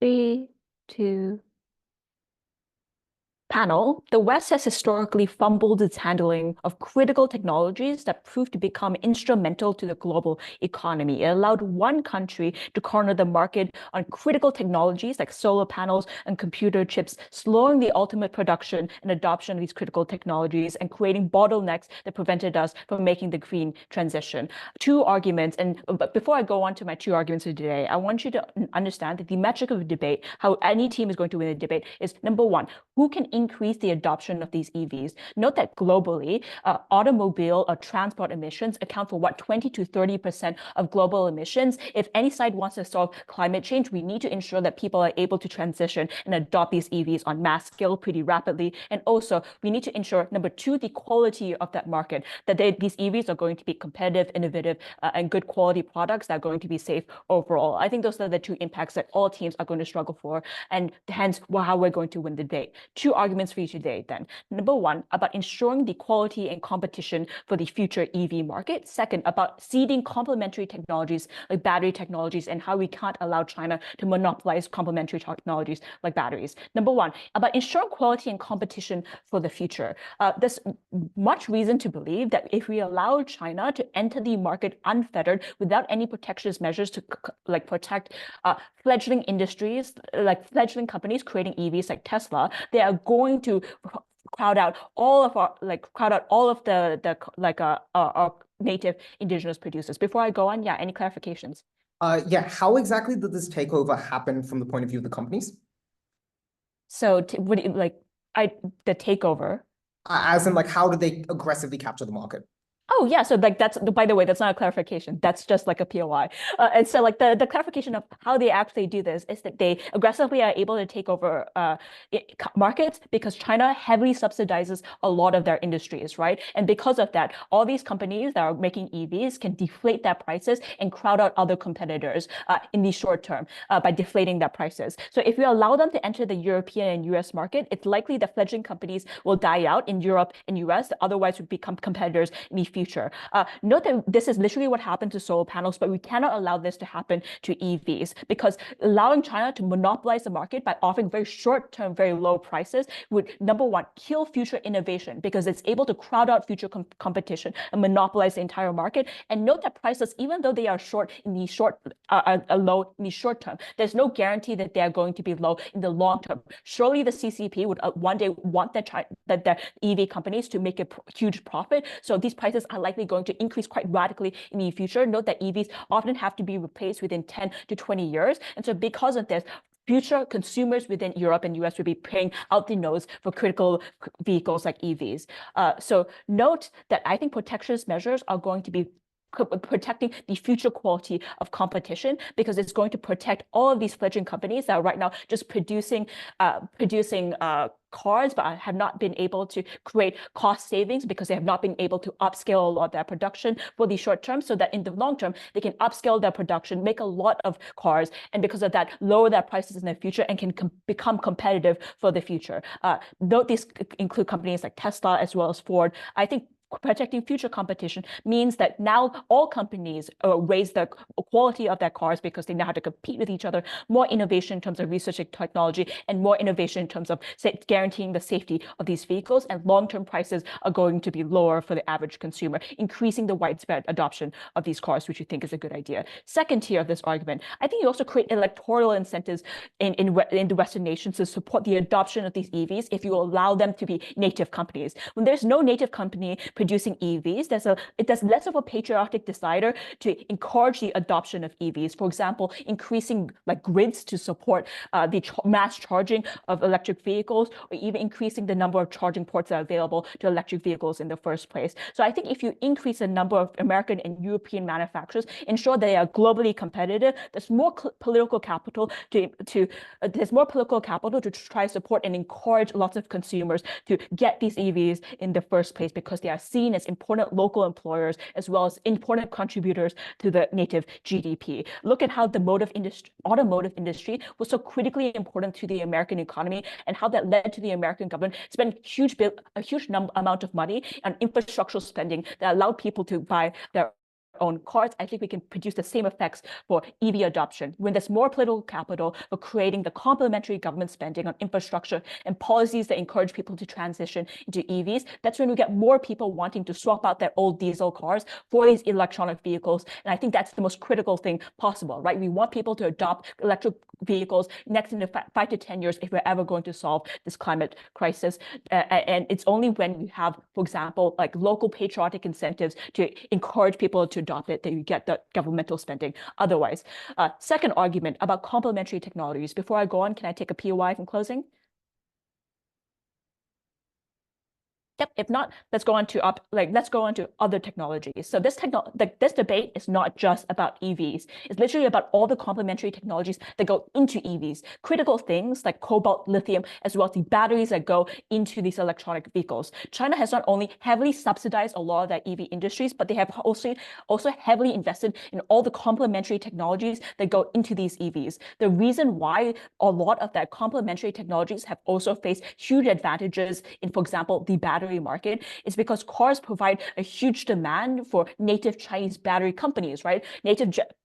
Three, two, panel, the West has historically fumbled its handling of critical technologies that proved to become instrumental to the global economy. It allowed one country to corner the market on critical technologies like solar panels and computer chips, slowing the ultimate production and adoption of these critical technologies and creating bottlenecks that prevented us from making the green transition. Two arguments, but before I go on to my two arguments of today, I want you to understand that the metric of a debate, how any team is going to win a debate, is number one, who can increase the adoption of these EVs. Note that globally, automobile or transport emissions account for 20 to 30% of global emissions. If any side wants to solve climate change, we need to ensure that people are able to transition and adopt these EVs on mass scale pretty rapidly. And also, we need to ensure, number two, the quality of that market, that these EVs are going to be competitive, innovative, and good quality products that are going to be safe overall. I think those are the two impacts that all teams are going to struggle for, and hence how we're going to win the debate. Two arguments for you today then. Number one, about ensuring the quality and competition for the future EV market. Second, about seeding complementary technologies like battery technologies and how we can't allow China to monopolize complementary technologies like batteries. Number one, about ensuring quality and competition for the future. There's much reason to believe that if we allow China to enter the market unfettered without any protectionist measures to protect fledgling industries, like fledgling companies creating EVs like Tesla, they are going to crowd out all of our native indigenous producers. Before I go on, yeah, any clarifications? Yeah, how exactly did this takeover happen from the point of view of the companies? So the takeover. As in, like, how did they aggressively capture the market? Oh yeah, so like that's, by the way, that's not a clarification. That's just like a POI. And so like the clarification of how they actually do this is that they aggressively are able to take over markets because China heavily subsidizes a lot of their industries, right? And because of that, all these companies that are making EVs can deflate their prices and crowd out other competitors in the short term by deflating their prices. So if you allow them to enter the European and US market, it's likely that fledgling companies will die out in Europe and US that otherwise would become competitors in the future. Note that this is literally what happened to solar panels, but we cannot allow this to happen to EVs because allowing China to monopolize the market by offering very short-term, very low prices would, number one, kill future innovation because it's able to crowd out future competition and monopolize the entire market. And note that prices, even though they are low in the short term, there's no guarantee that they're going to be low in the long term. Surely the CCP would one day want that the EV companies to make a huge profit. So these prices are likely going to increase quite radically in the future. Note that EVs often have to be replaced within 10 to 20 years. And so because of this, future consumers within Europe and US will be paying out the nose for critical vehicles like EVs. So note that I think protectionist measures are going to be protecting the future quality of competition because it's going to protect all of these fledgling companies that are right now just producing cars but have not been able to create cost savings because they have not been able to upscale a lot of their production for the short term, so that in the long term they can upscale their production, make a lot of cars, and because of that lower their prices in the future and can become competitive for the future. Note these include companies like Tesla as well as Ford. I think protecting future competition means that now all companies raise the quality of their cars because they know how to compete with each other, more innovation in terms of research and technology, and more innovation in terms of guaranteeing the safety of these vehicles, and long-term prices are going to be lower for the average consumer, increasing the widespread adoption of these cars, which we think is a good idea. Second tier of this argument, I think you also create electoral incentives in the Western nations to support the adoption of these EVs if you allow them to be native companies. When there's no native company producing EVs, there's less of a patriotic desire to encourage the adoption of EVs. For example, increasing like grids to support the mass charging of electric vehicles, or even increasing the number of charging ports that are available to electric vehicles in the first place. So I think if you increase the number of American and European manufacturers, ensure they are globally competitive, there's more political capital to try to support and encourage lots of consumers to get these EVs in the first place because they are seen as important local employers as well as important contributors to the native GDP. Look at how the automotive industry was so critically important to the American economy and how that led to the American government spending a huge amount of money on infrastructural spending that allowed people to buy their own cars, I think we can produce the same effects for EV adoption. When there's more political capital for creating the complementary government spending on infrastructure and policies that encourage people to transition into EVs, that's when we get more people wanting to swap out their old diesel cars for these electronic vehicles. And I think that's the most critical thing possible, right? We want people to adopt electric vehicles next in the 5 to 10 years if we're ever going to solve this climate crisis. And it's only when we have, for example, like local patriotic incentives to encourage people to adopt it that you get the governmental spending otherwise. Second argument about complementary technologies. Before I go on, can I take a POI from closing? Yep. If not, let's go on to other technologies. So this debate is not just about EVs. It's literally about all the complementary technologies that go into EVs, critical things like cobalt, lithium, as well as the batteries that go into these electronic vehicles. China has not only heavily subsidized a lot of that EV industries, but they have also heavily invested in all the complementary technologies that go into these EVs. The reason why a lot of that complementary technologies have also faced huge advantages in, for example, the battery market is because cars provide a huge demand for native Chinese battery companies, right?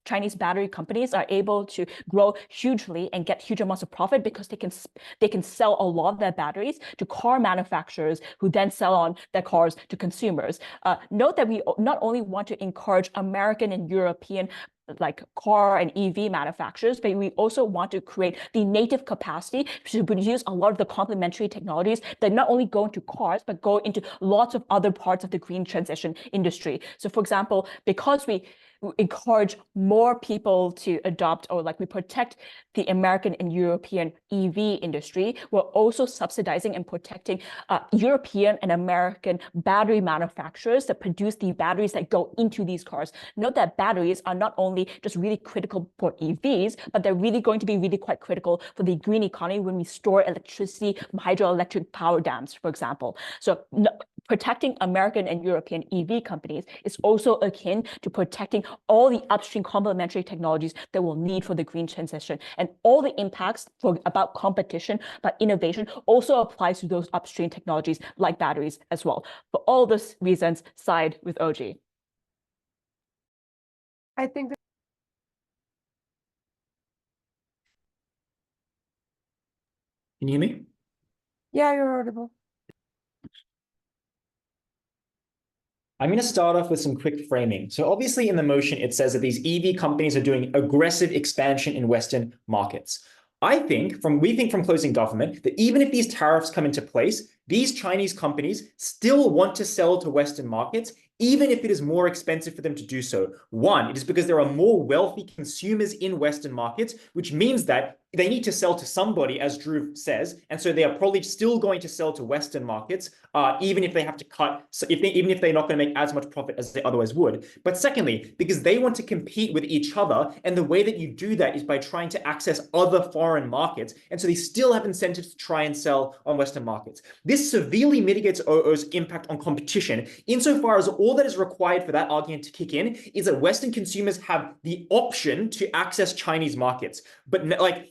Chinese battery companies are able to grow hugely and get huge amounts of profit because they can sell a lot of their batteries to car manufacturers who then sell on their cars to consumers. Note that we not only want to encourage American and European like car and EV manufacturers, but we also want to create the native capacity to produce a lot of the complementary technologies that not only go into cars, but go into lots of other parts of the green transition industry. So for example, because we encourage more people to adopt, or like we protect the American and European EV industry, we're also subsidizing and protecting European and American battery manufacturers that produce the batteries that go into these cars. Note that batteries are not only just really critical for EVs, but they're really going to be really quite critical for the green economy when we store electricity from hydroelectric power dams, for example. So protecting American and European EV companies is also akin to protecting all the upstream complementary technologies that we'll need for the green transition. And all the impacts about competition, but innovation also applies to those upstream technologies like batteries as well. For all those reasons, side with OG. I think that Can you hear me? yeah, you're audible. I'm going to start off with some quick framing. So obviously in the motion, it says that these EV companies are doing aggressive expansion in Western markets. We think from closing government that even if these tariffs come into place, these Chinese companies still want to sell to Western markets, even if it is more expensive for them to do so. One, it is because there are more wealthy consumers in Western markets, which means that they need to sell to somebody, as Drew says, and so they are probably still going to sell to Western markets, even if they have to cut, even if they're not going to make as much profit as they otherwise would. But secondly, because they want to compete with each other, and the way that you do that is by trying to access other foreign markets, and so they still have incentives to try and sell on Western markets. This severely mitigates OO's impact on competition, insofar as all that is required for that argument to kick in is that Western consumers have the option to access Chinese markets. But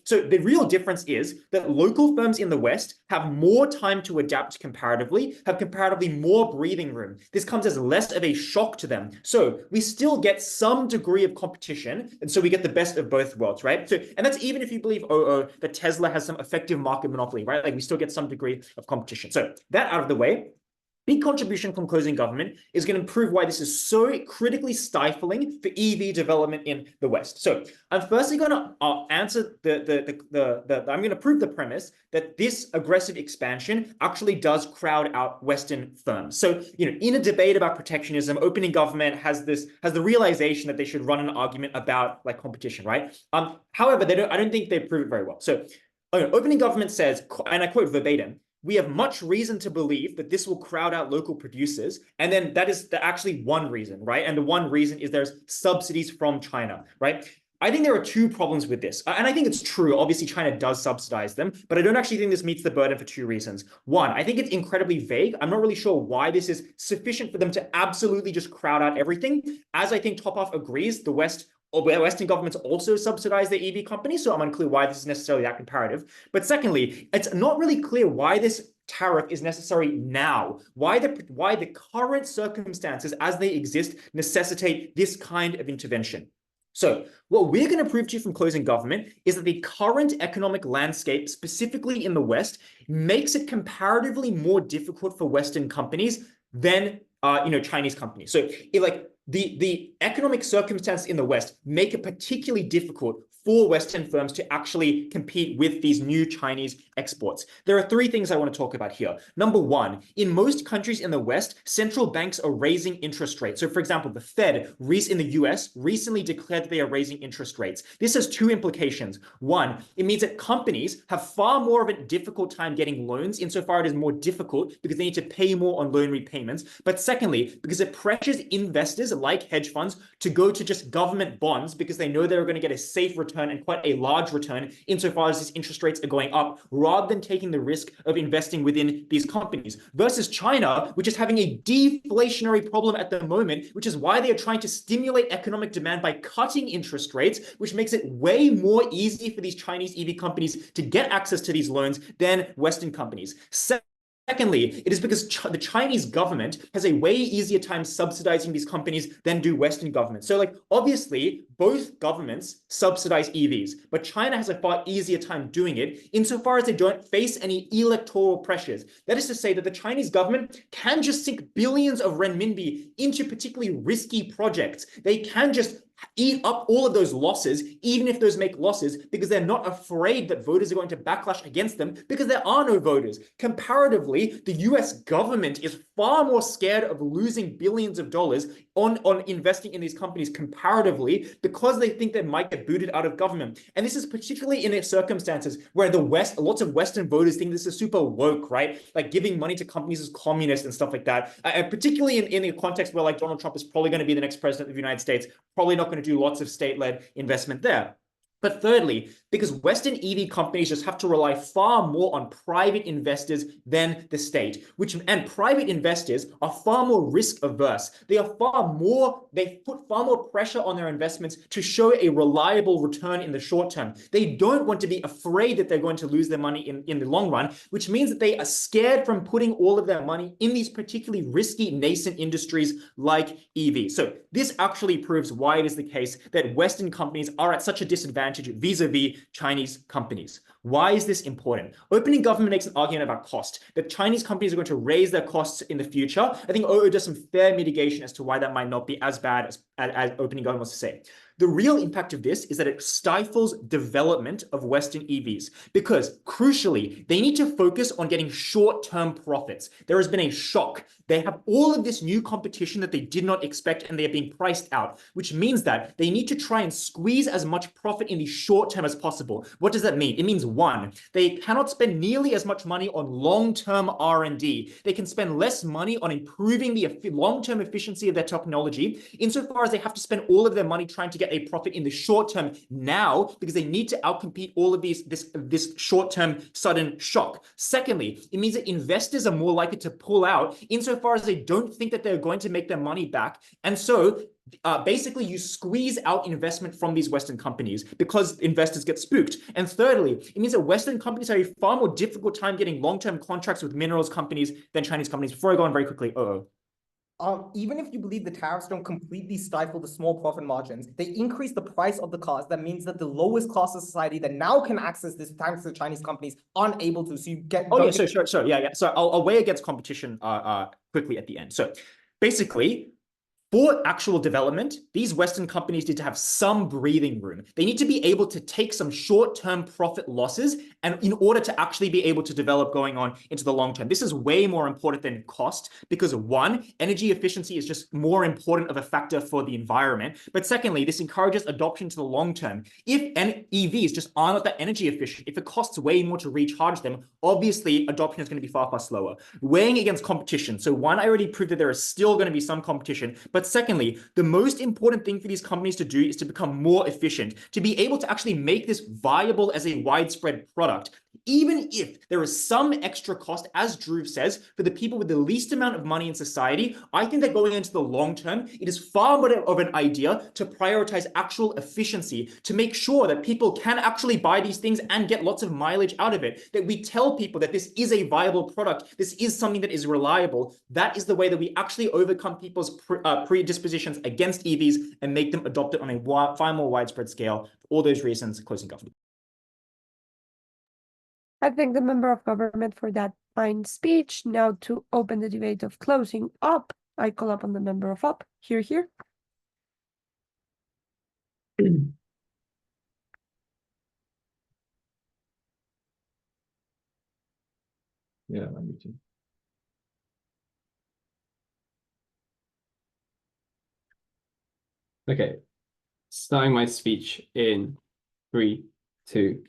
so the real difference is that local firms in the West have more time to adapt comparatively, have comparatively more breathing room. This comes as less of a shock to them. So we still get some degree of competition, and so we get the best of both worlds, right? So, and that's even if you believe OO that Tesla has some effective market monopoly, right? Like we still get some degree of competition. So that out of the way, big contribution from closing government is going to prove why this is so critically stifling for EV development in the West. So I'm firstly going to answer I'm going to prove the premise that this aggressive expansion actually does crowd out Western firms. So, in a debate about protectionism, opening government has the realization that they should run an argument about like competition, right? However, I don't think they prove it very well. So opening government says, and I quote verbatim, "We have much reason to believe that this will crowd out local producers." And then that is actually one reason, right? And the one reason is there's subsidies from China, right? I think there are two problems with this. And I think it's true. Obviously, China does subsidize them, but I don't actually think this meets the burden for two reasons. One, I think it's incredibly vague. I'm not really sure why this is sufficient for them to absolutely just crowd out everything. As I think Topoff agrees, Western governments also subsidize the EV companies, so I'm unclear why this is necessarily that comparative. But secondly, it's not really clear why this tariff is necessary now, why the current circumstances as they exist necessitate this kind of intervention. So what we're going to prove to you from Closing Government is that the current economic landscape, specifically in the West, makes it comparatively more difficult for Western companies than Chinese companies. So the economic circumstances in the West make it particularly difficult for Western firms to actually compete with these new Chinese exports. There are three things I want to talk about here. Number one, in most countries in the West, central banks are raising interest rates. So for example, the Fed in the US recently declared that they are raising interest rates. This has two implications. One, it means that companies have far more of a difficult time getting loans insofar it is more difficult because they need to pay more on loan repayments. But secondly, because it pressures investors like hedge funds to go to just government bonds because they know they're going to get a safe return and quite a large return insofar as these interest rates are going up, rather than taking the risk of investing within these companies. Versus China, which is having a deflationary problem at the moment, which is why they are trying to stimulate economic demand by cutting interest rates, which makes it way more easy for these Chinese EV companies to get access to these loans than Western companies. Secondly, it is because the Chinese government has a way easier time subsidizing these companies than do Western governments. So obviously, both governments subsidize EVs, but China has a far easier time doing it insofar as they don't face any electoral pressures. That is to say that the Chinese government can just sink billions of renminbi into particularly risky projects. They can just eat up all of those losses, even if those make losses, because they're not afraid that voters are going to backlash against them because there are no voters. Comparatively, the US government is far more scared of losing billions of dollars on investing in these companies comparatively because they think they might get booted out of government. And this is particularly in circumstances where the West, lots of Western voters think this is super woke, right? Like giving money to companies as communist and stuff like that. And particularly in a context where Donald Trump is probably going to be the next president of the United States, probably not going to do lots of state-led investment there. But thirdly, because Western EV companies just have to rely far more on private investors than the state, and private investors are far more risk averse. They put far more pressure on their investments to show a reliable return in the short term. They don't want to be afraid that they're going to lose their money in the long run, which means that they are scared from putting all of their money in these particularly risky nascent industries like EV. So this actually proves why it is the case that Western companies are at such a disadvantage vis-a-vis Chinese companies. Why is this important? Opening Government makes an argument about cost, that Chinese companies are going to raise their costs in the future. I think OO does some fair mitigation as to why that might not be as bad as Opening Government wants to say. The real impact of this is that it stifles development of Western EVs because, crucially, they need to focus on getting short-term profits. There has been a shock. They have all of this new competition that they did not expect, and they are being priced out, which means that they need to try and squeeze as much profit in the short term as possible. What does that mean? It means, one, they cannot spend nearly as much money on long-term R&D. They can spend less money on improving the long-term efficiency of their technology, insofar as they have to spend all of their money trying to get a profit in the short term now because they need to outcompete all of this short-term sudden shock. Secondly, it means that investors are more likely to pull out insofar as they don't think that they're going to make their money back. And so basically you squeeze out investment from these Western companies because investors get spooked. And thirdly, it means that Western companies have a far more difficult time getting long-term contracts with minerals companies than Chinese companies. Before I go on very quickly, even if you believe the tariffs don't completely stifle the small profit margins, they increase the price of the cars. That means that the lowest class of society that now can access this thanks to Chinese companies aren't able to. So you get. Oh, yeah, sure. Yeah. So I'll weigh against competition quickly at the end. So basically, for actual development, these Western companies need to have some breathing room. They need to be able to take some short-term profit losses and in order to actually be able to develop going on into the long term. This is way more important than cost because one, energy efficiency is just more important of a factor for the environment. But secondly, this encourages adoption to the long term. If EVs just are not that energy efficient, if it costs way more to recharge them, obviously adoption is going to be far, far slower. Weighing against competition. So one, I already proved that there is still going to be some competition, but secondly, the most important thing for these companies to do is to become more efficient, to be able to actually make this viable as a widespread product. Even if there is some extra cost, as Drew says, for the people with the least amount of money in society, I think that going into the long term, it is far better of an idea to prioritize actual efficiency, to make sure that people can actually buy these things and get lots of mileage out of it, that we tell people that this is a viable product, this is something that is reliable. That is the way that we actually overcome people's predispositions against EVs and make them adopt it on a far more widespread scale. For all those reasons, closing government. I thank the member of government for that fine speech. Now to open the debate of closing up, I call upon the member of up. Here. Yeah, me too. Okay, starting my speech in 3, 2,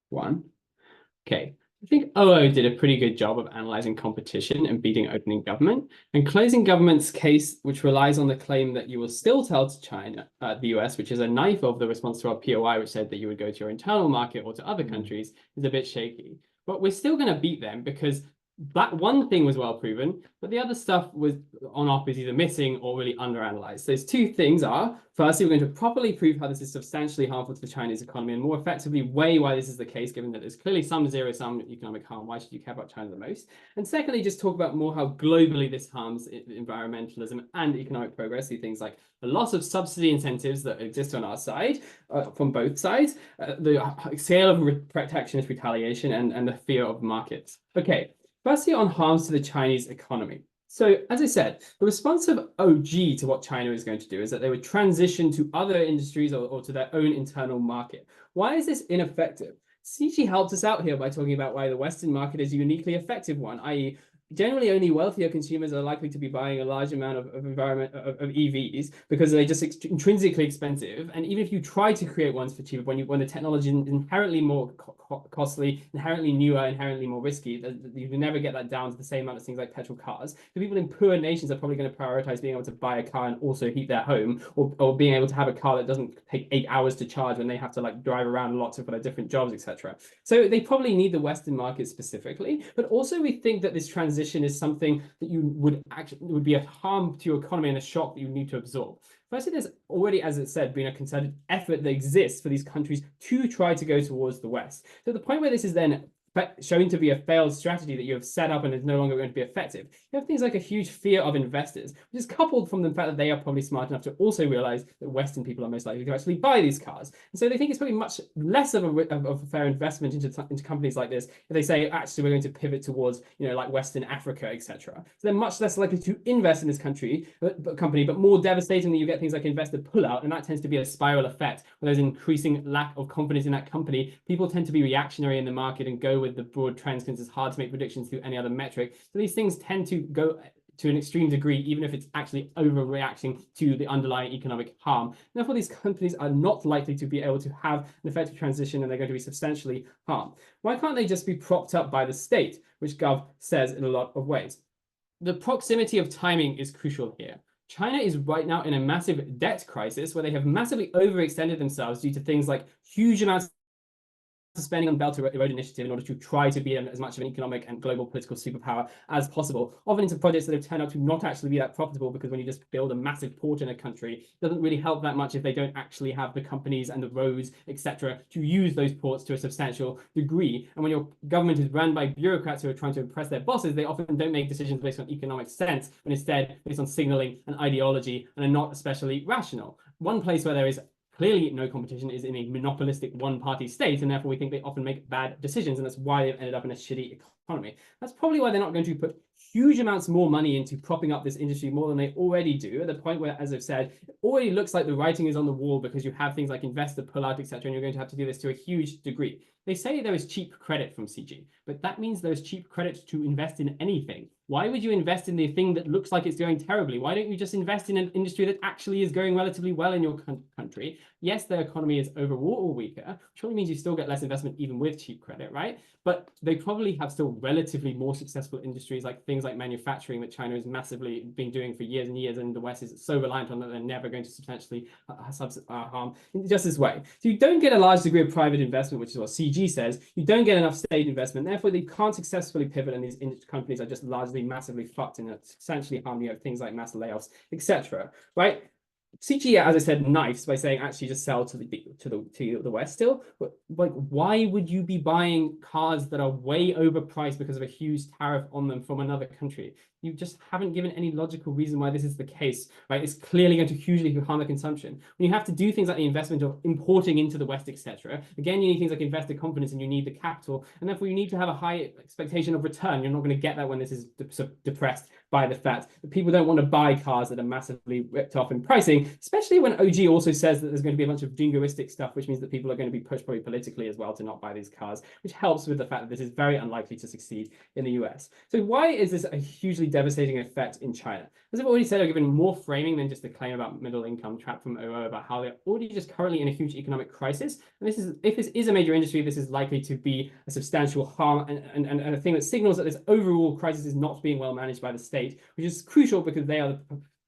1. Okay, I think OO did a pretty good job of analyzing competition and beating opening government, and closing government's case, which relies on the claim that you will still tell to China, the US, which is a knife of the response to our POI, which said that you would go to your internal market or to other countries, is a bit shaky. But we're still going to beat them because that one thing was well proven, but the other stuff was on op is either missing or really underanalyzed. Those two things are, firstly, we're going to properly prove how this is substantially harmful to the Chinese economy and more effectively weigh why this is the case, given that there's clearly some zero-sum economic harm. Why should you care about China the most? And secondly, just talk about more how globally this harms environmentalism and economic progress through things like the loss of subsidy incentives that exist on our side, from both sides, the scale of protectionist retaliation and the fear of markets. Okay. Firstly, on harms to the Chinese economy. So, as I said, the response of OG to what China is going to do is that they would transition to other industries or to their own internal market. Why is this ineffective? CG helped us out here by talking about why the Western market is a uniquely effective one, i.e., generally only wealthier consumers are likely to be buying a large amount of EVs because they're just intrinsically expensive. And even if you try to create ones for cheaper, when the technology is inherently more costly, inherently newer, inherently more risky, you can never get that down to the same amount as things like petrol cars. The people in poor nations are probably going to prioritize being able to buy a car and also heat their home, or being able to have a car that doesn't take 8 hours to charge when they have to like drive around lots for their different jobs, etc. So they probably need the Western market specifically, but also we think that this transition is something that you would be a harm to your economy and a shock that you need to absorb. Firstly, there's already, as it said, been a concerted effort that exists for these countries to try to go towards the West. So the point where this is then shown to be a failed strategy that you have set up and is no longer going to be effective, you have things like a huge fear of investors, which is coupled from the fact that they are probably smart enough to also realize that Western people are most likely to actually buy these cars. And so they think it's probably much less of a fair investment into companies like this if they say, actually, we're going to pivot towards, like Western Africa, etc. So they're much less likely to invest in this company, but more devastatingly, you get things like investor pullout, and that tends to be a spiral effect. When there's increasing lack of confidence in that company, people tend to be reactionary in the market and go with the broad trends because it's hard to make predictions through any other metric. So these things tend to go to an extreme degree, even if it's actually overreacting to the underlying economic harm. Therefore, these companies are not likely to be able to have an effective transition, and they're going to be substantially harmed. Why can't they just be propped up by the state, which Gov says in a lot of ways? The proximity of timing is crucial here. China is right now in a massive debt crisis where they have massively overextended themselves due to things like huge amounts spending on Belt and Road Initiative in order to try to be as much of an economic and global political superpower as possible, often into projects that have turned out to not actually be that profitable, because when you just build a massive port in a country, it doesn't really help that much if they don't actually have the companies and the roads, etc., to use those ports to a substantial degree. And when your government is run by bureaucrats who are trying to impress their bosses, they often don't make decisions based on economic sense, but instead based on signaling and ideology, and are not especially rational. One place where there is clearly no competition is in a monopolistic one-party state, and therefore we think they often make bad decisions, and that's why they've ended up in a shitty economy. That's probably why they're not going to put huge amounts more money into propping up this industry more than they already do, at the point where, as I've said, it already looks like the writing is on the wall, because you have things like investor pullout, etc., and you're going to have to do this to a huge degree. They say there is cheap credit from CG, but that means there is cheap credit to invest in anything. Why would you invest in the thing that looks like it's going terribly? Why don't you just invest in an industry that actually is going relatively well in your country? Yes, their economy is overall weaker, which probably means you still get less investment even with cheap credit, right? But they probably have still still relatively more successful industries, like things like manufacturing that China has massively been doing for years and years, and the West is so reliant on that they're never going to substantially harm in just this way. So you don't get a large degree of private investment, which is what CG says. You don't get enough state investment. Therefore, they can't successfully pivot, and these companies are just largely massively fucked and substantially harm. You have things like mass layoffs, etc. Right? CG, as I said, knifes by saying actually just sell to the West still. But like, why would you be buying cars that are way overpriced because of a huge tariff on them from another country? You just haven't given any logical reason why this is the case, right? It's clearly going to hugely harm the consumption. When you have to do things like the investment of importing into the West, etc., again, you need things like investor confidence, and you need the capital, and therefore you need to have a high expectation of return. You're not going to get that when this is depressed by the fact that people don't want to buy cars that are massively ripped off in pricing, especially when OG also says that there's going to be a bunch of jingoistic stuff, which means that people are going to be pushed probably politically as well to not buy these cars, which helps with the fact that this is very unlikely to succeed in the US. So why is this a hugely devastating effect in China? As I've already said, I've given more framing than just the claim about middle income trap from OO about how they're already just currently in a huge economic crisis. And this is, if this is a major industry, this is likely to be a substantial harm and a thing that signals that this overall crisis is not being well managed by the state, which is crucial because they are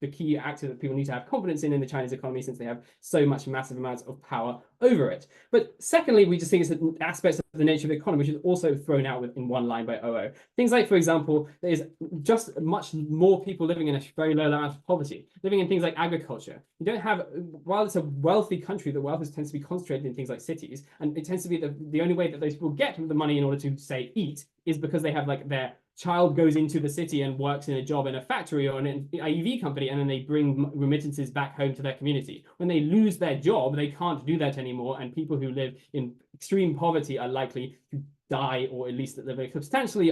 the key actor that people need to have confidence in the Chinese economy, since they have so much massive amounts of power over it. But secondly, we just think it's aspects of the nature of the economy, which is also thrown out in one line by OO. Things like, for example, there is just much more people living in a very low amount of poverty, living in things like agriculture. You don't have, while it's a wealthy country, the wealth tends to be concentrated in things like cities, and it tends to be the only way that those people get the money in order to, say, eat is because they have like their child goes into the city and works in a job in a factory or an EV company, and then they bring remittances back home to their community. When they lose their job, they can't do that anymore, and people who live in extreme poverty are likely to die, or at least live a substantially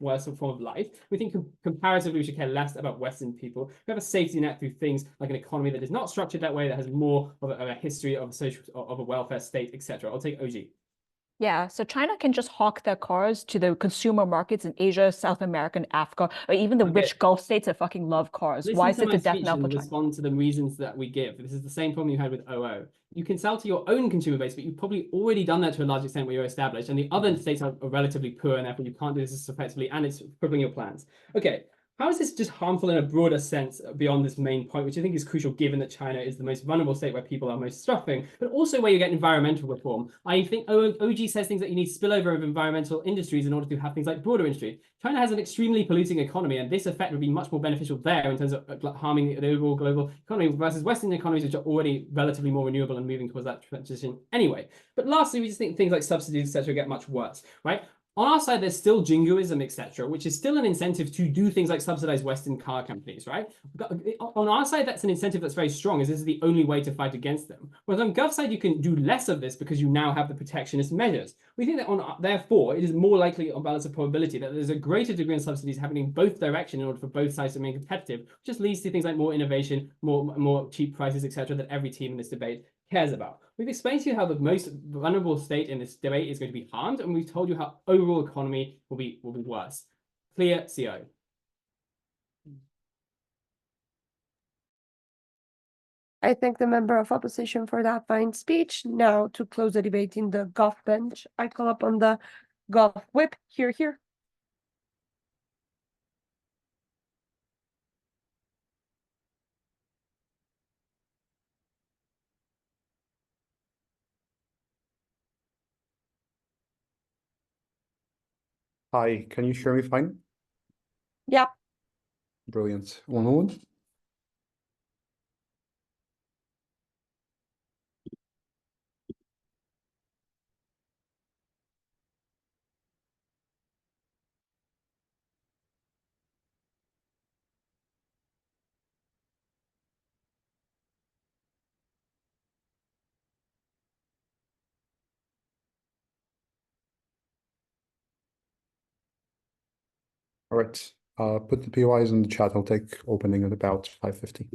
worse form of life. We think comparatively we should care less about Western people who have a safety net through things like an economy that is not structured that way, that has more of a history of a welfare state, etc. I'll take OG. Yeah, so China can just hawk their cars to the consumer markets in Asia, South America, and Africa, or even the rich Gulf states that fucking love cars. Why is it the death knell for China? Respond to the reasons that we give. This is the same problem you had with OO. You can sell to your own consumer base, but you've probably already done that to a large extent where you're established, and the other states are relatively poor, and therefore you can't do this as effectively, and it's crippling your plans. Okay. How is this just harmful in a broader sense beyond this main point, which I think is crucial given that China is the most vulnerable state where people are most suffering, but also where you get environmental reform? I think OG says things that you need spillover of environmental industries in order to have things like broader industry. China has an extremely polluting economy, and this effect would be much more beneficial there in terms of harming the overall global economy versus Western economies, which are already relatively more renewable and moving towards that transition anyway. But lastly, we just think things like subsidies, etc., get much worse, right? On our side, there's still jingoism, etc., which is still an incentive to do things like subsidize Western car companies, right? On our side, that's an incentive that's very strong, as this is the only way to fight against them. Whereas on Gov side, you can do less of this because you now have the protectionist measures. We think that therefore, it is more likely on balance of probability that there's a greater degree of subsidies happening in both directions in order for both sides to remain competitive, which just leads to things like more innovation, more cheap prices, etc., that every team in this debate cares about. We've explained to you how the most vulnerable state in this debate is going to be harmed, and we've told you how overall economy will be worse. Clear, CO. I thank the member of opposition for that fine speech. Now, to close the debate in the Gov bench, I call upon the Gov whip. Here. Hi, can you hear me fine? Yeah. Brilliant. 1 moment. All right. Put the POIs in the chat. I'll take opening at about 5:50.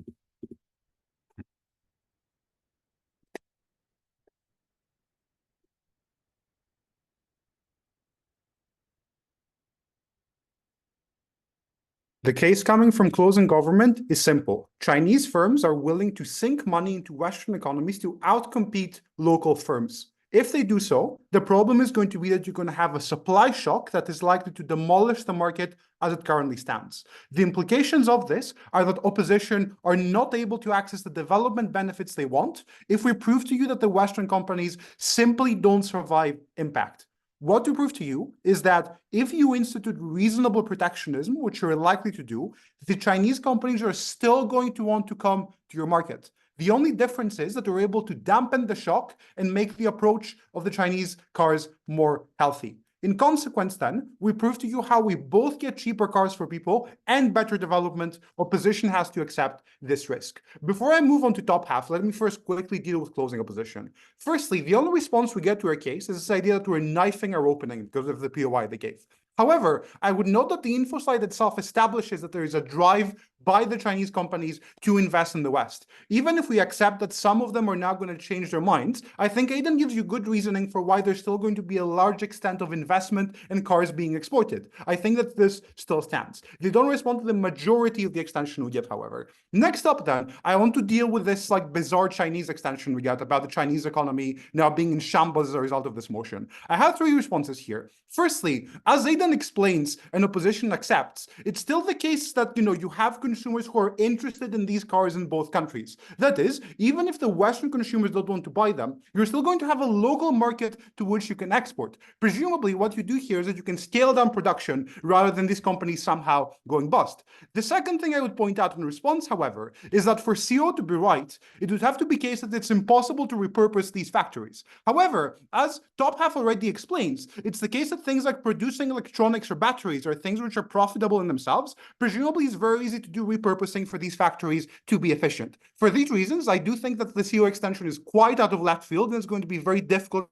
The case coming from closing government is simple. Chinese firms are willing to sink money into Western economies to outcompete local firms. If they do so, the problem is going to be that you're going to have a supply shock that is likely to demolish the market as it currently stands. The implications of this are that opposition are not able to access the development benefits they want if we prove to you that the Western companies simply don't survive impact. What to prove to you is that if you institute reasonable protectionism, which you're likely to do, the Chinese companies are still going to want to come to your market. The only difference is that we're able to dampen the shock and make the approach of the Chinese cars more healthy. In consequence, then, we prove to you how we both get cheaper cars for people and better development. Opposition has to accept this risk. Before I move on to top half, let me first quickly deal with closing opposition. Firstly, the only response we get to our case is this idea that we're knifing our opening because of the POI they gave. However, I would note that the info slide itself establishes that there is a drive by the Chinese companies to invest in the West. Even if we accept that some of them are now going to change their minds, I think Aidan gives you good reasoning for why there's still going to be a large extent of investment in cars being exported. I think that this still stands. They don't respond to the majority of the extension we give, however. Next up, then, I want to deal with this bizarre Chinese extension we get about the Chinese economy now being in shambles as a result of this motion. I have three responses here. Firstly, as Aidan explains and opposition accepts, it's still the case that you have consumers who are interested in these cars in both countries. That is, even if the Western consumers don't want to buy them, you're still going to have a local market to which you can export. Presumably, what you do here is that you can scale down production rather than these companies somehow going bust. The second thing I would point out in response, however, is that for CEO to be right, it would have to be the case that it's impossible to repurpose these factories. However, as top half already explains, it's the case that things like producing electronics or batteries are things which are profitable in themselves. Presumably, it's very easy to do repurposing for these factories to be efficient. For these reasons, I do think that the CEO extension is quite out of left field and it's going to be very difficult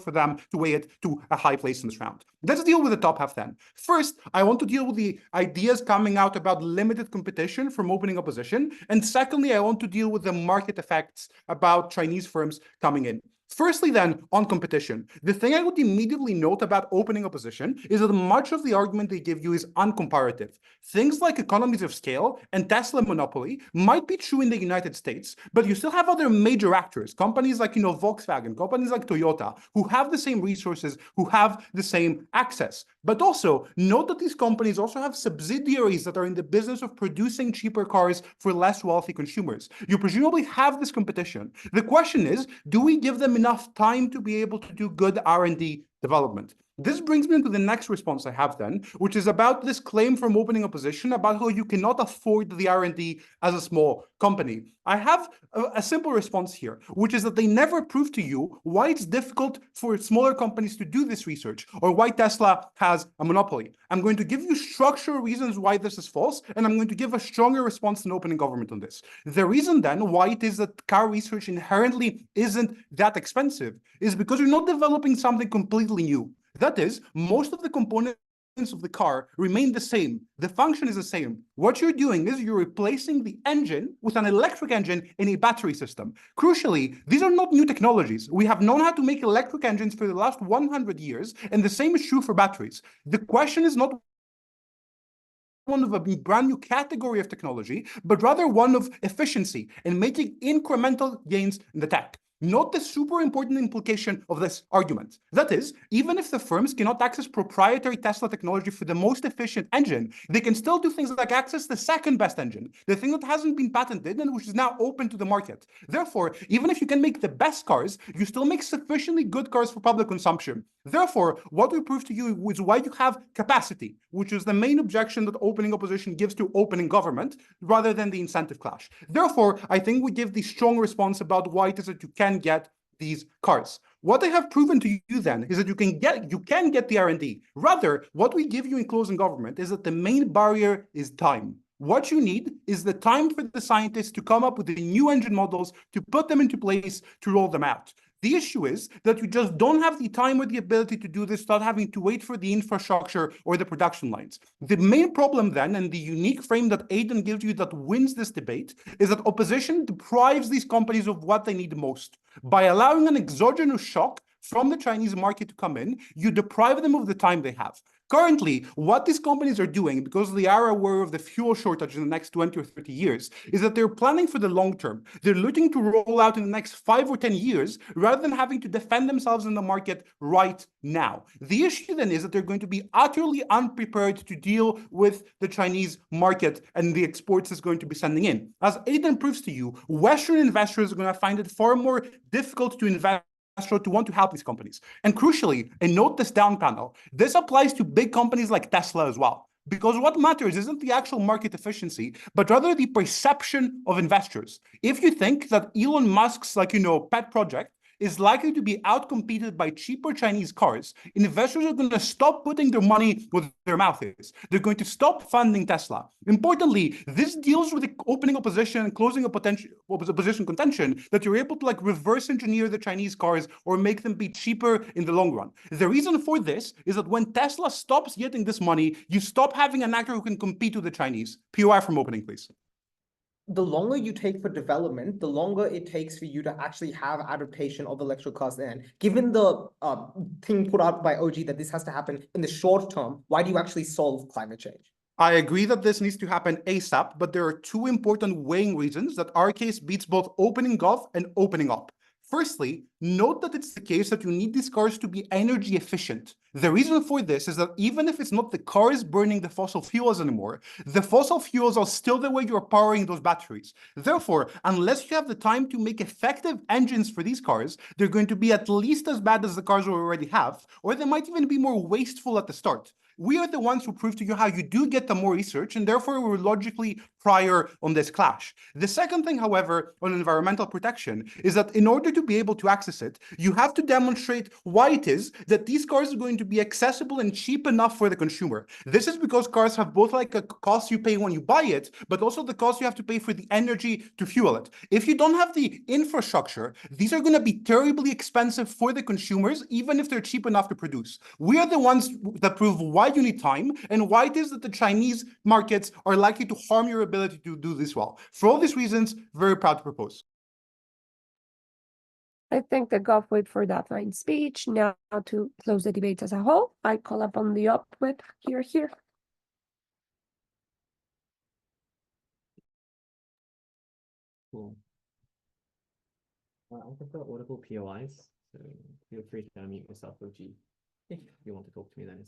for them to weigh it to a high place in this round. Let's deal with the top half then. First, I want to deal with the ideas coming out about limited competition from opening opposition. And secondly, I want to deal with the market effects about Chinese firms coming in. Firstly, then, on competition, the thing I would immediately note about opening opposition is that much of the argument they give you is uncomparative. Things like economies of scale and Tesla monopoly might be true in the United States, but you still have other major actors, companies like Volkswagen, companies like Toyota, who have the same resources, who have the same access. But also, note that these companies also have subsidiaries that are in the business of producing cheaper cars for less wealthy consumers. You presumably have this competition. The question is, do we give them enough time to be able to do good R&D development? This brings me to the next response I have then, which is about this claim from opening opposition about how you cannot afford the R&D as a small company. I have a simple response here, which is that they never prove to you why it's difficult for smaller companies to do this research or why Tesla has a monopoly. I'm going to give you structural reasons why this is false, and I'm going to give a stronger response than opening government on this. The reason then why it is that car research inherently isn't that expensive is because you're not developing something completely new. That is, most of the components of the car remain the same. The function is the same. What you're doing is you're replacing the engine with an electric engine in a battery system. Crucially, these are not new technologies. We have known how to make electric engines for the last 100 years, and the same is true for batteries. The question is not one of a brand new category of technology, but rather one of efficiency and making incremental gains in the tech. Note the super important implication of this argument. That is, even if the firms cannot access proprietary Tesla technology for the most efficient engine, they can still do things like access the second best engine, the thing that hasn't been patented and which is now open to the market. Therefore, even if you can make the best cars, you still make sufficiently good cars for public consumption. Therefore, what we prove to you is why you have capacity, which is the main objection that opening opposition gives to opening government, rather than the incentive clash. Therefore, I think we give the strong response about why it is that you can get these cars. What I have proven to you then is that you can get the R&D. Rather, what we give you in closing government is that the main barrier is time. What you need is the time for the scientists to come up with the new engine models, to put them into place, to roll them out. The issue is that you just don't have the time or the ability to do this without having to wait for the infrastructure or the production lines. The main problem then, and the unique frame that Aidan gives you that wins this debate, is that opposition deprives these companies of what they need most by allowing an exogenous shock from the Chinese market to come in, you deprive them of the time they have. Currently, what these companies are doing, because they are aware of the fuel shortage in the next 20 or 30 years, is that they're planning for the long term. They're looking to roll out in the next 5 or 10 years, rather than having to defend themselves in the market right now. The issue then is that they're going to be utterly unprepared to deal with the Chinese market and the exports it's going to be sending in. As Aidan proves to you, Western investors are going to find it far more difficult to invest to want to help these companies. And crucially, and note this down panel, this applies to big companies like Tesla as well. Because what matters isn't the actual market efficiency, but rather the perception of investors. If you think that Elon Musk's, pet project is likely to be outcompeted by cheaper Chinese cars, investors are going to stop putting their money where their mouth is. They're going to stop funding Tesla. Importantly, this deals with the opening opposition and closing a potential opposition contention that you're able to reverse engineer the Chinese cars or make them be cheaper in the long run. The reason for this is that when Tesla stops getting this money, you stop having an actor who can compete with the Chinese. POI from opening, please. The longer you take for development, the longer it takes for you to actually have adaptation of electrical cars in. Given the thing put out by OG that this has to happen in the short term, why do you actually solve climate change? I agree that this needs to happen ASAP, but there are two important weighing reasons that our case beats both opening off and opening up. Firstly, note that it's the case that you need these cars to be energy efficient. The reason for this is that even if it's not the cars burning the fossil fuels anymore, the fossil fuels are still the way you're powering those batteries. Therefore, unless you have the time to make effective engines for these cars, they're going to be at least as bad as the cars we already have, or they might even be more wasteful at the start. We are the ones who prove to you how you do get the more research, and therefore we're logically prior on this clash. The second thing, however, on environmental protection is that in order to be able to access it, you have to demonstrate why it is that these cars are going to be accessible and cheap enough for the consumer. This is because cars have both a cost you pay when you buy it, but also the cost you have to pay for the energy to fuel it. If you don't have the infrastructure, these are going to be terribly expensive for the consumers, even if they're cheap enough to produce. We are the ones that prove why you need time and why it is that the Chinese markets are likely to harm your ability to do this well. For all these reasons, very proud to propose. I thank the Gulf Whip for that fine speech. Now to close the debate as a whole, I call upon the Up Whip here. Cool. I prefer audible POIs, so feel free to unmute yourself, OG, if you want to talk to me then.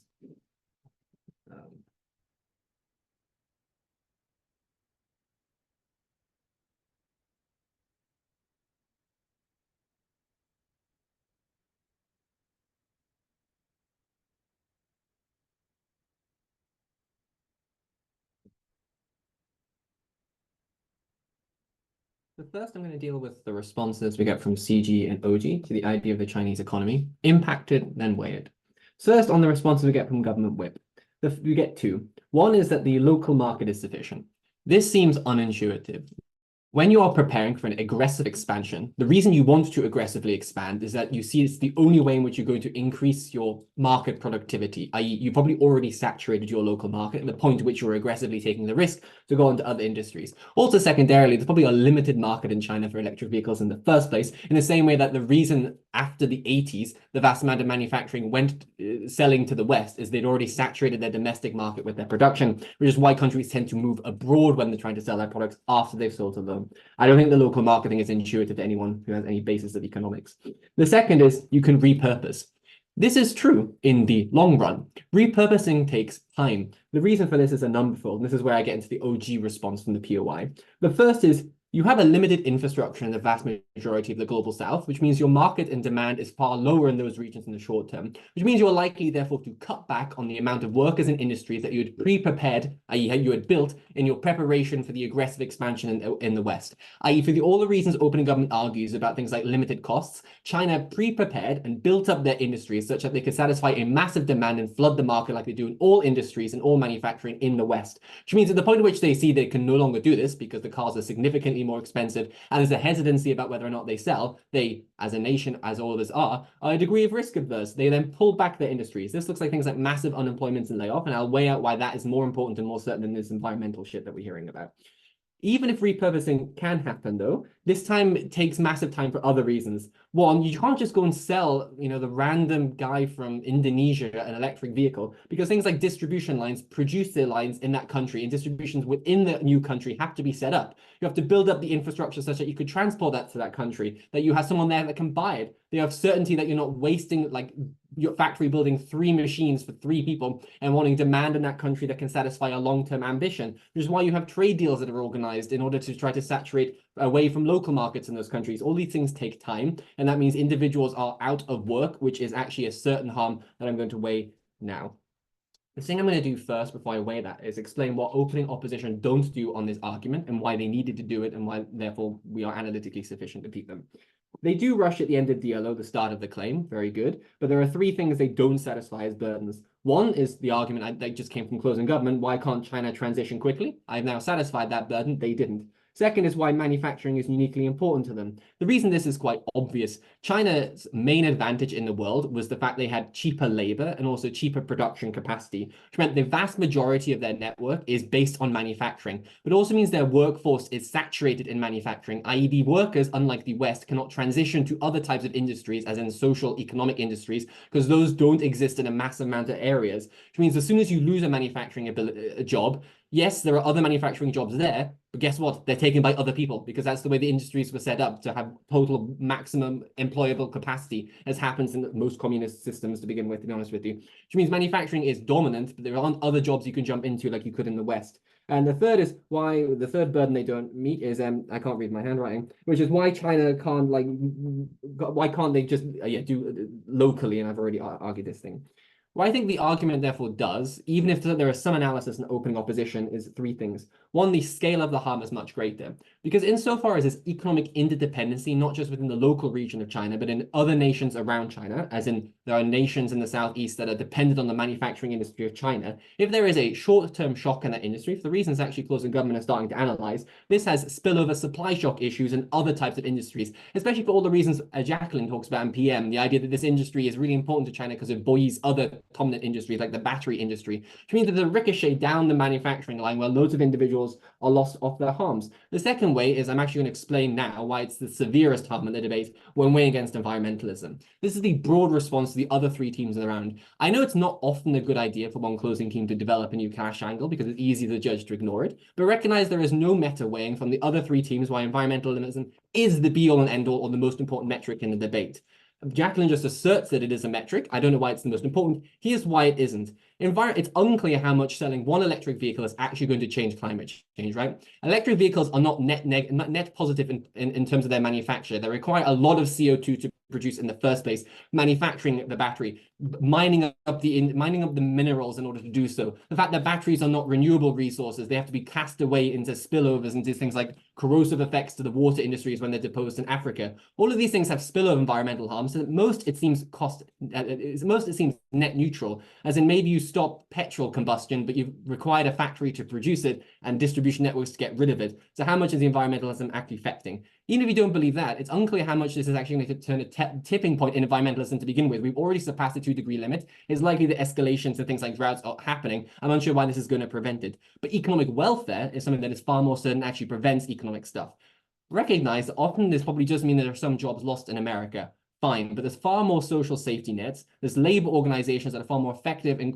So first, I'm going to deal with the responses we get from CG and OG to the idea of the Chinese economy, impacted, then weighed. First, on the responses we get from Government Whip, we get two. One is that the local market is sufficient. This seems unintuitive. When you are preparing for an aggressive expansion, the reason you want to aggressively expand is that you see it's the only way in which you're going to increase your market productivity, i.e. you probably already saturated your local market at the point at which you're aggressively taking the risk to go into other industries. Also, secondarily, there's probably a limited market in China for electric vehicles in the first place, in the same way that the reason after the 80s, the vast amount of manufacturing went selling to the West is they'd already saturated their domestic market with their production, which is why countries tend to move abroad when they're trying to sell their products after they've sold to them. I don't think the local marketing is intuitive to anyone who has any basis of economics. The second is you can repurpose. This is true in the long run. Repurposing takes time. The reason for this is a numberfold, and this is where I get into the OG response from the POI. The first is you have a limited infrastructure in the vast majority of the global south, which means your market and demand is far lower in those regions in the short term, which means you're likely, therefore, to cut back on the amount of workers and industries that you had pre-prepared, i.e. you had built in your preparation for the aggressive expansion in the West. I.e. for all the reasons opening government argues about things like limited costs, China pre-prepared and built up their industries such that they could satisfy a massive demand and flood the market like they do in all industries and all manufacturing in the West, which means at the point at which they see they can no longer do this because the cars are significantly more expensive and there's a hesitancy about whether or not they sell, they, as a nation, as all of us are a degree of risk averse. They then pull back their industries. This looks like things like massive unemployment and layoff, and I'll weigh out why that is more important and more certain than this environmental shit that we're hearing about. Even if repurposing can happen, though, this time it takes massive time for other reasons. One, you can't just go and sell, the random guy from Indonesia an electric vehicle, because things like distribution lines produce their lines in that country, and distributions within the new country have to be set up. You have to build up the infrastructure such that you could transport that to that country, that you have someone there that can buy it. They have certainty that you're not wasting like your factory building 3 machines for 3 people and wanting demand in that country that can satisfy a long-term ambition, which is why you have trade deals that are organized in order to try to saturate away from local markets in those countries. All these things take time, and that means individuals are out of work, which is actually a certain harm that I'm going to weigh now. The thing I'm going to do first before I weigh that is explain what opening opposition don't do on this argument and why they needed to do it and why, therefore, we are analytically sufficient to beat them. They do rush at the end of DLO, the start of the claim, very good, but there are 3 things they don't satisfy as burdens. One is the argument that just came from closing government, why can't China transition quickly? I've now satisfied that burden, they didn't. Second is why manufacturing is uniquely important to them. The reason this is quite obvious, China's main advantage in the world was the fact they had cheaper labor and also cheaper production capacity, which meant the vast majority of their network is based on manufacturing, but also means their workforce is saturated in manufacturing, i.e. the workers, unlike the West, cannot transition to other types of industries, as in social economic industries, because those don't exist in a massive amount of areas, which means as soon as you lose a manufacturing job, yes, there are other manufacturing jobs there, but guess what? They're taken by other people because that's the way the industries were set up to have total maximum employable capacity, as happens in most communist systems to begin with, to be honest with you. Which means manufacturing is dominant, but there aren't other jobs you can jump into like you could in the West. And the third is why the third burden they don't meet is I can't read my handwriting, which is why China can't why can't they just do locally? And I've already argued this thing. What I think the argument therefore does, even if there is some analysis and opening opposition, is 3 things. One, the scale of the harm is much greater, because insofar as there's economic interdependency, not just within the local region of China, but in other nations around China, as in there are nations in the southeast that are dependent on the manufacturing industry of China. If there is a short-term shock in that industry, for the reasons actually closing government are starting to analyze, this has spillover supply shock issues in other types of industries, especially for all the reasons Jacklin talks about in PM, the idea that this industry is really important to China because it buoys other dominant industries like the battery industry, which means that there's a ricochet down the manufacturing line where loads of individuals are lost off their harms. The second way is I'm actually going to explain now why it's the severest harm in the debate when weighing against environmentalism. This is the broad response to the other 3 teams around. I know it's not often a good idea for one closing team to develop a new cash angle because it's easy for the judge to ignore it, but recognize there is no meta weighing from the other 3 teams why environmentalism is the be-all and end-all or the most important metric in the debate. Jacklin just asserts that it is a metric. I don't know why it's the most important. Here's why it isn't. It's unclear how much selling one electric vehicle is actually going to change climate change, right? Electric vehicles are not net positive in terms of their manufacture. They require a lot of CO2 to produce in the first place, manufacturing the battery, mining up the minerals in order to do so. The fact that batteries are not renewable resources, they have to be cast away into spillovers, into things like corrosive effects to the water industries when they're deposed in Africa. All of these things have spillover environmental harms, and at most it seems net neutral, as in maybe you stop petrol combustion, but you've required a factory to produce it and distribution networks to get rid of it. So how much is the environmentalism actually affecting? Even if you don't believe that, it's unclear how much this is actually going to turn a tipping point in environmentalism to begin with. We've already surpassed the 2-degree limit. It's likely that escalations and things like droughts are happening. I'm unsure why this is going to prevent it. But economic welfare is something that is far more certain actually prevents economic stuff. Recognize that often this probably does mean that there are some jobs lost in America. Fine, but there's far more social safety nets. There's labor organizations that are far more effective in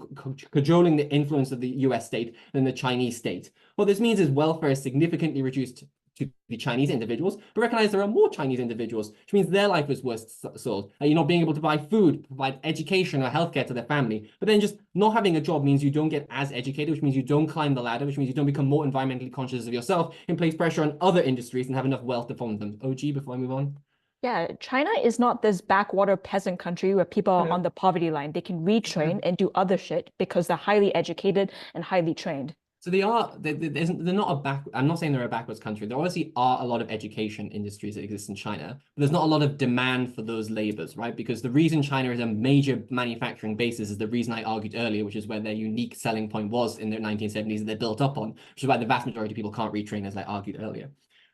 cajoling the influence of the US state than the Chinese state. What this means is welfare is significantly reduced to the Chinese individuals, but recognize there are more Chinese individuals, which means their life is worse sold. You're not being able to buy food, provide education or healthcare to their family, but then just not having a job means you don't get as educated, which means you don't climb the ladder, which means you don't become more environmentally conscious of yourself and place pressure on other industries and have enough wealth to fund them. OG, before I move on. Yeah, China is not this backwater peasant country where people are on the poverty line. They can retrain and do other shit because they're highly educated and highly trained. So they're not I'm not saying they're a backwards country. There obviously are a lot of education industries that exist in China, but there's not a lot of demand for those labors, right? Because the reason China is a major manufacturing basis is the reason I argued earlier, which is where their unique selling point was in the 1970s that they built up on, which is why the vast majority of people can't retrain, as I argued earlier.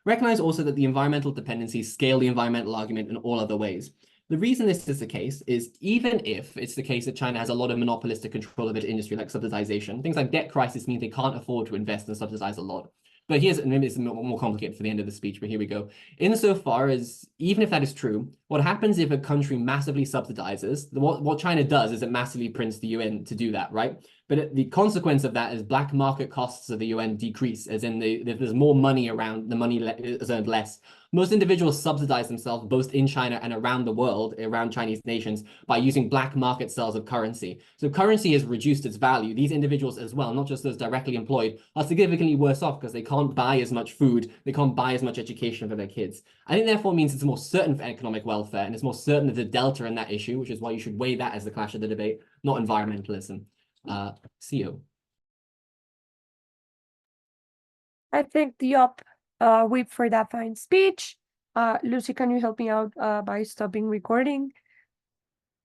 Recognize also that the environmental dependencies scale the environmental argument in all other ways. The reason this is the case is even if it's the case that China has a lot of monopolistic control of its industry, like subsidization, things like debt crisis mean they can't afford to invest and subsidize a lot. But here's, maybe it's more complicated for the end of the speech, but here we go. Insofar as, even if that is true, what happens if a country massively subsidizes, what China does is it massively prints the yuan to do that, right? But the consequence of that is black market costs of the yuan decrease, as in if there's more money around, the money is earned less. Most individuals subsidize themselves both in China and around the world, around Chinese nations, by using black market sales of currency. So currency has reduced its value. These individuals as well, not just those directly employed, are significantly worse off because they can't buy as much food, they can't buy as much education for their kids. I think therefore means it's more certain for economic welfare, and it's more certain of the delta in that issue, which is why you should weigh that as the clash of the debate, not environmentalism. CEO. I think the whip for that fine speech. Lucy, can you help me out by stopping recording?